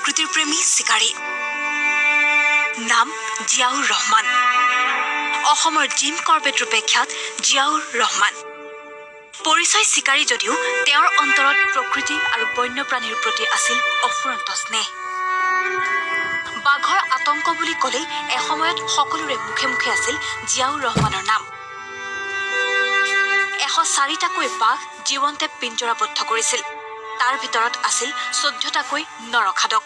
প্ৰকৃতিৰ প্ৰেমী চিকাৰী নাম জিয়াউৰ ৰহমান অসমৰ জিম কৰবেট ৰূপে খ্যাত জিয়াউৰ ৰহমান পৰিচয় চিকাৰী যদিও তেওঁৰ অন্তৰত প্ৰকৃতি আৰু বন্যপ্ৰাণীৰ প্ৰতি আছিল অফুৰন্ত স্নেহ বাঘৰ আতংক বুলি ক'লেই এসময়ত সকলোৰে মুখে মুখে আছিল জিয়াউৰ ৰহমানৰ নাম 104টাকৈ বাঘ জীৱন্তে পিঞ্জৰাবদ্ধ কৰিছিল তাৰ ভিতৰত আছিল 14টাকৈ নৰখাদক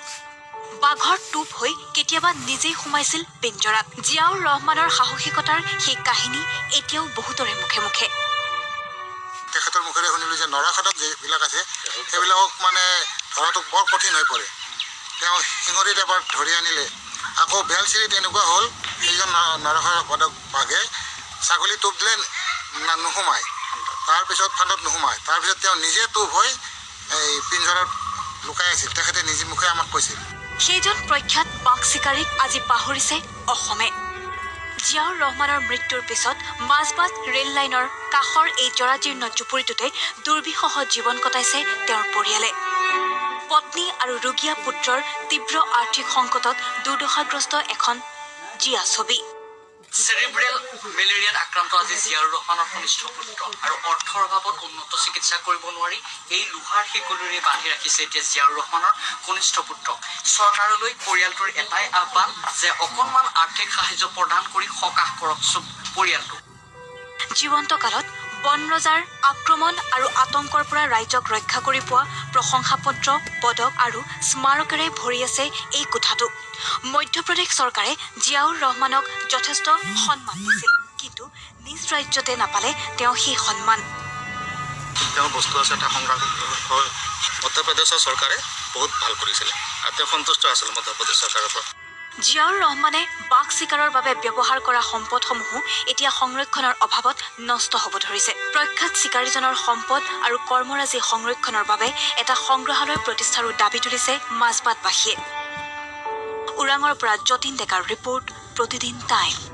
বাঘৰ টুপ হৈ কেতিয়াবা নিজেই সোমাইছিল পিঞ্জৰাত জিয়াউৰ ৰহমানৰ সাহসিকতাৰ সেই কাহিনী এতিয়াও বহুতৰে মুখে মুখে তেখেতৰ মুখেৰে শুনিলোঁ যে নৰখাদক যিবিলাক আছে সেইবিলাকক মানে ধৰাটো বৰ কঠিন হৈ পৰে তেওঁ শিঙৰিত এবাৰ ধৰি আনিলে আকৌ বেলচিৰিত এনেকুৱা হ'ল সেইজন নৰখাদক বাঘে ছাগলী টোপ দিলে নোসোমায় তাৰপিছত ফাণ্ডত নোসোমায় তাৰপিছত তেওঁ নিজে টোপ হৈ এই পিঞ্জৰাত লুকাই আছিল তেখেতে নিজে মুখে আমাক কৈছিল সেইজন প্ৰখ্যাত বাঘ চিকাৰীক আজি পাহৰিছে অসমে জিয়াউৰ ৰহমানৰ মৃত্যুৰ পিছত মাজবাট ৰেল লাইনৰ কাষৰ এই জৰাজীৰ্ণ জুপুৰিটোতে দুৰ্বিষহ জীৱন কটাইছে তেওঁৰ পৰিয়ালে পত্নী আৰু ৰোগীয়া পুত্ৰৰ তীব্ৰ আৰ্থিক সংকটত দুৰ্দশাগ্ৰস্ত এখন জিয়া ছবি চেৰিব্ৰেল মেলেৰিয়াত আক্ৰান্ত আজি জিয়াউৰ ৰহমানৰ কনিষ্ঠ পুত্ৰ আৰু অৰ্থৰ অভাৱত উন্নত চিকিৎসা কৰিব নোৱাৰি এই লোহাৰ শিকলিৰে বান্ধি ৰাখিছে এতিয়া জিয়াউৰ ৰহমানৰ কনিষ্ঠ পুত্ৰক চৰকাৰলৈ পৰিয়ালটোৰ এটাই আহ্বান যে অকণমান আৰ্থিক সাহায্য প্ৰদান কৰি সকাহ কৰক পৰিয়ালটো জীৱন্ত কালত বনৰজাৰ আক্ৰমণ আৰু আতংকৰ পৰা ৰাইজক ৰক্ষা কৰি পোৱা প্ৰশংসাপত্ৰ পদক আৰু স্মাৰকেৰে ভৰি আছে এই কোঠাটো মধ্যপ্ৰদেশ চৰকাৰে জিয়াউৰ ৰহমানক যথেষ্ট সন্মান দিছিল কিন্তু নিজ ৰাজ্যতে নাপালে তেওঁ সেই সন্মান তেওঁ বস্তু আছে এটা সংগ্ৰহ মধ্যপ্ৰদেশৰ চৰকাৰে বহুত ভাল কৰিছিলে আৰু তেওঁ সন্তুষ্ট আছিল মধ্যপ্ৰদেশ চৰকাৰৰ পৰা জিয়াউৰ ৰহমানে বাঘ চিকাৰৰ বাবে ব্যৱহাৰ কৰা সম্পদসমূহো এতিয়া সংৰক্ষণৰ অভাৱত নষ্ট হ'ব ধৰিছে প্ৰখ্যাত চিকাৰীজনৰ সম্পদ আৰু কৰ্মৰাজি সংৰক্ষণৰ বাবে এটা সংগ্ৰহালয় প্ৰতিষ্ঠাৰো দাবী তুলিছে মাজবাটবাসীয়ে ওৰাঙৰ পৰা যতীন ডেকাৰ ৰিপৰ্ট প্ৰতিদিন টাইম